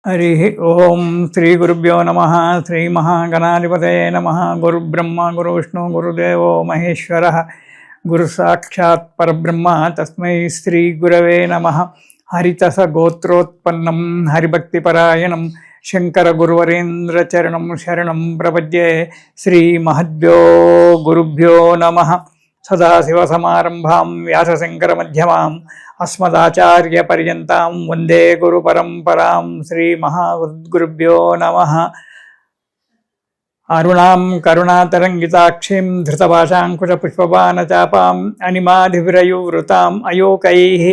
हरि ओम श्री गुरुभ्यो नमः। श्री महागणाधिपतये नमः। गुरुब्रह्मा गुरुविष्णु गुरुदेवो महेश्वरः गुरु साक्षात् परब्रह्म तस्मै श्री गुरवे नमः। हरितस गोत्रोत्पन्नं हरिभक्तिपरायणं शंकर गुरुवरेन्द्र चरणं शरणं प्रपद्ये। श्री महद्भ्यो गुरुभ्यो नमः। सदाशिवसमारम्भां व्यासशङ्करमध्यमाम् अस्मदाचार्यपर्यन्तां वन्दे गुरुपरम्परां। श्रीमहागुरुभ्यो नमः। अरुणां करुणातरङ्गिताक्षीं धृतपाशाङ्कुशपुष्पबाणचापाम् अनिमाधिविरयुवृताम् अयोकैः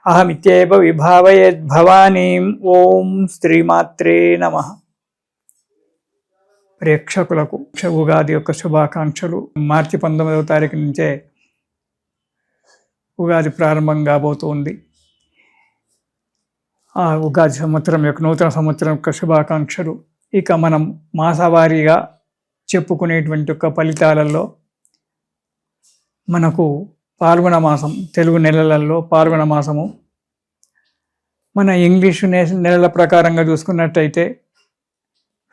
अहमित्येव विभावयेद्भवानीम्। ఓం శ్రీమాత్రే నమః. ప్రేక్షకులకు ఉగాది యొక్క శుభాకాంక్షలు. మార్చి 19వ తారీఖు నుంచే ఉగాది ప్రారంభం కాబోతుంది. ఆ ఉగాది సంవత్సరం యొక్క నూతన సంవత్సరం యొక్క శుభాకాంక్షలు. ఇక మనం మాసవారీగా చెప్పుకునేటువంటి యొక్క ఫలితాలలో మనకు పాల్గొన మాసం, తెలుగు నెలలలో పాల్గొన మాసము మన ఇంగ్లీషు నెలల ప్రకారంగా చూసుకున్నట్టయితే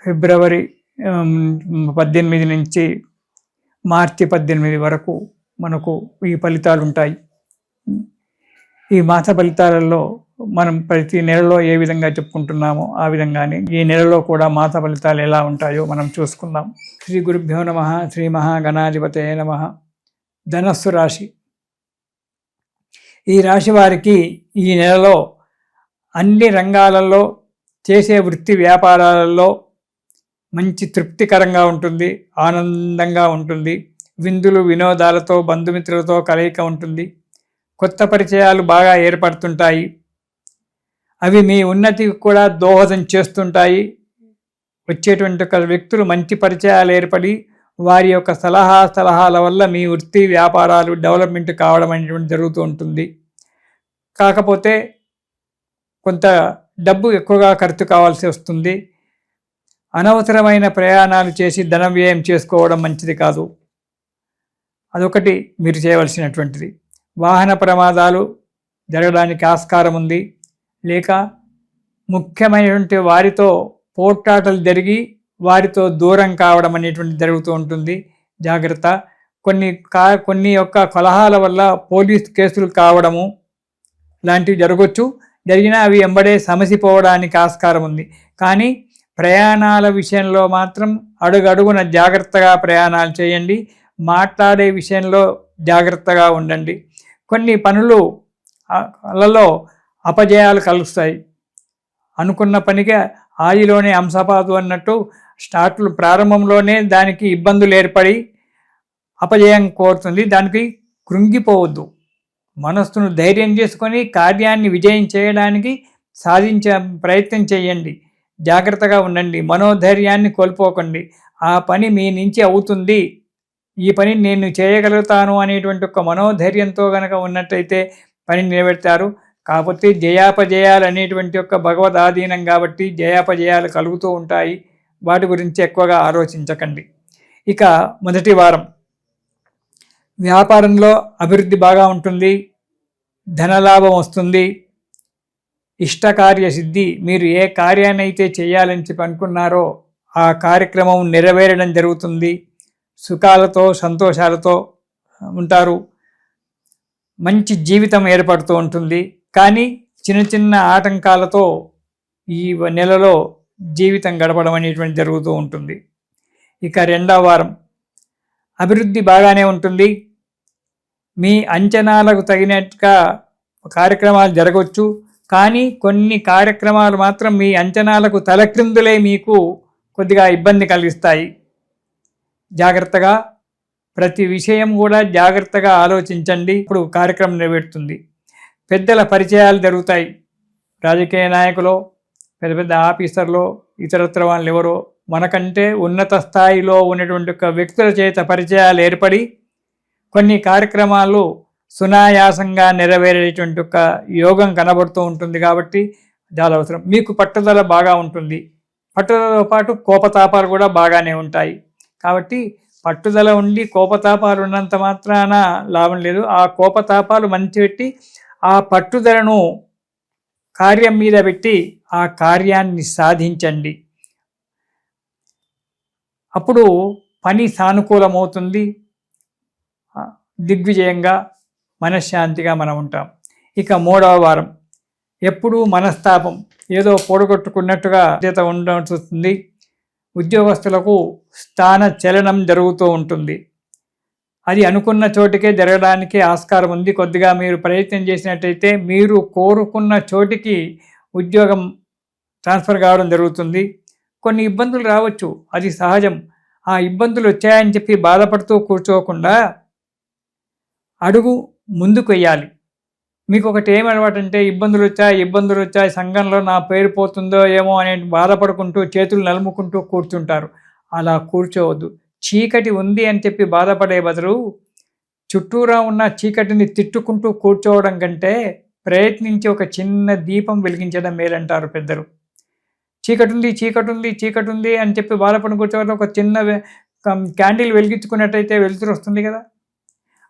ఫిబ్రవరి 18 నుంచి మార్చి 18 వరకు మనకు ఈ ఫలితాలు ఉంటాయి. ఈ మాస ఫలితాలలో మనం ప్రతి నెలలో ఏ విధంగా చెప్పుకుంటున్నామో ఆ విధంగానే ఈ నెలలో కూడా మాస ఫలితాలు ఎలా ఉంటాయో మనం చూసుకుందాం. శ్రీ గురుభ్యో నమః. శ్రీ మహాగణాధిపతయే నమః. ధనస్సు రాశి. ఈ రాశి వారికి ఈ నెలలో అన్ని రంగాలలో చేసే వృత్తి వ్యాపారాలలో మంచి తృప్తికరంగా ఉంటుంది, ఆనందంగా ఉంటుంది. విందులు వినోదాలతో బంధుమిత్రులతో కలయిక ఉంటుంది. కొత్త పరిచయాలు బాగా ఏర్పడుతుంటాయి. అవి మీ ఉన్నతికి కూడా దోహదం చేస్తుంటాయి. వచ్చేటువంటి ఒక వ్యక్తులు మంచి పరిచయాలు ఏర్పడి వారి యొక్క సలహాల వల్ల మీ వృత్తి వ్యాపారాలు డెవలప్మెంట్ కావడం అనేటువంటి జరుగుతూ ఉంటుంది. కాకపోతే కొంత డబ్బు ఎక్కువగా ఖర్చు కావాల్సి వస్తుంది. అనవసరమైన ప్రయాణాలు చేసి ధన వ్యయం చేసుకోవడం మంచిది కాదు. అదొకటి మీరు చేయవలసినటువంటిది. వాహన ప్రమాదాలు జరగడానికి ఆస్కారం ఉంది. లేక ముఖ్యమైనటువంటి వారితో పోట్లాటలు జరిగి వారితో దూరం కావడం అనేటువంటి జరుగుతూ ఉంటుంది. జాగ్రత్త. కొన్ని యొక్క కలహాల వల్ల పోలీస్ కేసులు కావడము లాంటివి జరగవచ్చు. జరిగినా అవి ఎంబడే సమసిపోవడానికి ఆస్కారం ఉంది. కానీ ప్రయాణాల విషయంలో మాత్రం అడుగడుగున జాగ్రత్తగా ప్రయాణాలు చేయండి. మాట్లాడే విషయంలో జాగ్రత్తగా ఉండండి. కొన్ని పనులలో అపజయాలు కలుస్తాయి. అనుకున్న పనిగా ఆదిలోనే అంశపాదు అన్నట్టు ప్రారంభంలోనే దానికి ఇబ్బందులు ఏర్పడి అపజయం కోరుతుంది. దానికి కృంగిపోవద్దు. మనస్సును ధైర్యం చేసుకొని కార్యాన్ని విజయం చేయడానికి సాధించే ప్రయత్నం చేయండి. జాగ్రత్తగా ఉండండి. మనోధైర్యాన్ని కోల్పోకండి. ఆ పని మీ నుంచి అవుతుంది, ఈ పని నేను చేయగలుగుతాను అనేటువంటి ఒక మనోధైర్యంతో కనుక ఉన్నట్టయితే పని నిలబెడతారు. కాకపోతే జయాపజయాలు అనేటువంటి యొక్క భగవద్ ఆధీనం కాబట్టి జయాపజయాలు కలుగుతూ ఉంటాయి. వాటి గురించి ఎక్కువగా ఆలోచించకండి. ఇక మొదటి వారం వ్యాపారంలో అభివృద్ధి బాగా ఉంటుంది. ధనలాభం వస్తుంది. ఇష్టకార్య సిద్ధి. మీరు ఏ కార్యాన్ని అయితే చేయాలని చెప్పి అనుకున్నారో ఆ కార్యక్రమం నెరవేరడం జరుగుతుంది. సుఖాలతో సంతోషాలతో ఉంటారు. మంచి జీవితం ఏర్పడుతూ ఉంటుంది. కానీ చిన్న చిన్న ఆటంకాలతో ఈ నెలలో జీవితం గడపడం అనేటువంటి జరుగుతూ ఉంటుంది. ఇక రెండవ వారం అభివృద్ధి బాగానే ఉంటుంది. మీ అంచనాలకు తగినట్టుగా కార్యక్రమాలు జరగవచ్చు. కానీ కొన్ని కార్యక్రమాలు మాత్రం మీ అంచనాలకు తలక్రిందులే మీకు కొద్దిగా ఇబ్బంది కలిగిస్తాయి. జాగ్రత్తగా ప్రతి విషయం కూడా జాగ్రత్తగా ఆలోచించండి. ఇప్పుడు కార్యక్రమం నెరవేరుతుంది. పెద్దల పరిచయాలు జరుగుతాయి. రాజకీయ నాయకులు, పెద్ద పెద్ద ఆఫీసర్లు, ఇతరత్ర వాళ్ళు ఎవరో మనకంటే ఉన్నత స్థాయిలో ఉన్నటువంటి ఒక వ్యక్తుల చేత పరిచయాలు ఏర్పడి కొన్ని కార్యక్రమాలు సునాయాసంగా నెరవేరేటువంటి ఒక యోగం కనబడుతూ ఉంటుంది. కాబట్టి చాలా అవసరం. మీకు పట్టుదల బాగా ఉంటుంది. పట్టుదలతో పాటు కోపతాపాలు కూడా బాగానే ఉంటాయి. కాబట్టి పట్టుదల ఉండి కోపతాపాలు ఉన్నంత మాత్రాన లాభం లేదు. ఆ కోపతాపాలు మంచి పెట్టి ఆ పట్టుదలను కార్యం మీద పెట్టి ఆ కార్యాన్ని సాధించండి. అప్పుడు పని సానుకూలమవుతుంది, దిగ్విజయంగా మనశ్శాంతిగా మనం ఉంటాం. ఇక 3వ వారం ఎప్పుడూ మనస్తాపం, ఏదో పొడగొట్టుకున్నట్టుగా ఉండాల్సి వస్తుంది. ఉద్యోగస్తులకు స్థాన చలనం జరుగుతూ ఉంటుంది. అది అనుకున్న చోటికే జరగడానికి ఆస్కారం ఉంది. కొద్దిగా మీరు ప్రయత్నం చేసినట్టయితే మీరు కోరుకున్న చోటికి ఉద్యోగం ట్రాన్స్ఫర్ కావడం జరుగుతుంది. కొన్ని ఇబ్బందులు రావచ్చు, అది సహజం. ఆ ఇబ్బందులు వచ్చాయని చెప్పి బాధపడుతూ కూర్చోకుండా అడుగు ముందుకు వెయ్యాలి. మీకు ఒకటి ఏం అలవాటంటే ఇబ్బందులు వచ్చాయి, సంఘంలో నా పేరు పోతుందో ఏమో అనే బాధపడుకుంటూ చేతులు నలుముకుంటూ కూర్చుంటారు. అలా కూర్చోవద్దు. చీకటి ఉంది అని చెప్పి బాధపడే బదులు చుట్టూరా ఉన్న చీకటిని తిట్టుకుంటూ కూర్చోవడం కంటే ప్రయత్నించి ఒక చిన్న దీపం వెలిగించడం మేలంటారు పెద్దలు. చీకటి ఉంది అని చెప్పి బాధపడి కూర్చోవడం, ఒక చిన్న క్యాండిల్ వెలిగించుకున్నట్టయితే వెలుతురు వస్తుంది కదా.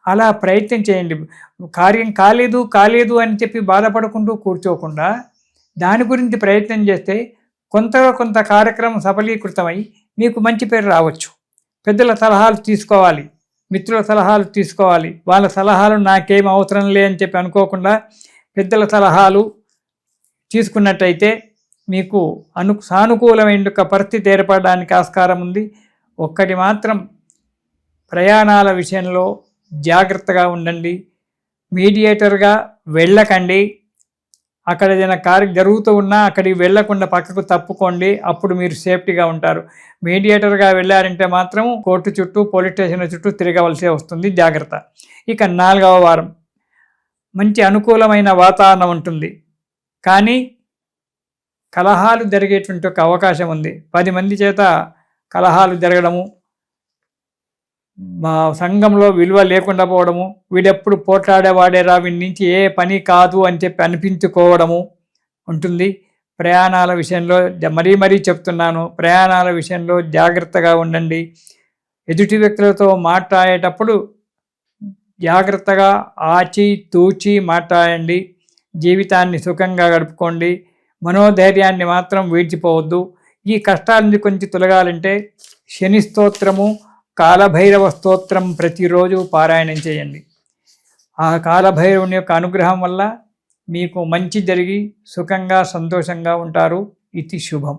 అలా ప్రయత్నం చేయండి. కార్యం కాలేదు అని చెప్పి బాధపడుకుంటూ కూర్చోకుండా దాని గురించి ప్రయత్నం చేస్తే కొంత కార్యక్రమం సఫలీకృతమై మీకు మంచి పేరు రావచ్చు. పెద్దల సలహాలు తీసుకోవాలి, మిత్రుల సలహాలు తీసుకోవాలి. వాళ్ళ సలహాలు నాకేం అవసరం లే అని చెప్పి అనుకోకుండా పెద్దల సలహాలు తీసుకున్నట్టయితే మీకు సానుకూలమైన పరిస్థితి ఏర్పడడానికి ఆస్కారం ఉంది. ఒక్కటి మాత్రం, ప్రయాణాల విషయంలో జాగ్రత్తగా ఉండండి. మీడియేటర్గా వెళ్ళకండి. అక్కడ ఏదైనా కార్యం జరుగుతూ ఉన్నా అక్కడికి వెళ్ళకుండా పక్కకు తప్పుకోండి. అప్పుడు మీరు సేఫ్టీగా ఉంటారు. మీడియేటర్గా వెళ్ళారంటే మాత్రం కోర్టు చుట్టూ, పోలీస్ స్టేషన్ల చుట్టూ తిరగవలసి వస్తుంది. జాగ్రత్త. ఇక 4వ వారం మంచి అనుకూలమైన వాతావరణం ఉంటుంది, కానీ కలహాలు జరిగేటువంటి ఒక అవకాశం ఉంది. 10 మంది చేత కలహాలు జరగడము, మా సంఘంలో విలువ లేకుండా పోవడము, వీడెప్పుడు పోట్లాడేవాడేరా, వీడి నుంచి ఏ పని కాదు అని చెప్పి అనిపించుకోవడము ఉంటుంది. ప్రయాణాల విషయంలో మరీ చెప్తున్నాను, ప్రయాణాల విషయంలో జాగ్రత్తగా ఉండండి. ఎదుటి వ్యక్తులతో మాట్లాడేటప్పుడు జాగ్రత్తగా ఆచితూచి మాట్లాడండి. జీవితాన్ని సుఖంగా గడుపుకోండి. మనోధైర్యాన్ని మాత్రం వీడ్చిపోవద్దు. ఈ కష్టాల నుంచి కొంచెం తొలగాలంటే శని స్తోత్రము, కాలభైరవ స్తోత్రం ప్రతిరోజు పారాయణం చేయండి. ఆ కాలభైరవుని యొక్క అనుగ్రహం వల్ల మీకు మంచి జరిగి సుఖంగా సంతోషంగా ఉంటారు. ఇది శుభం.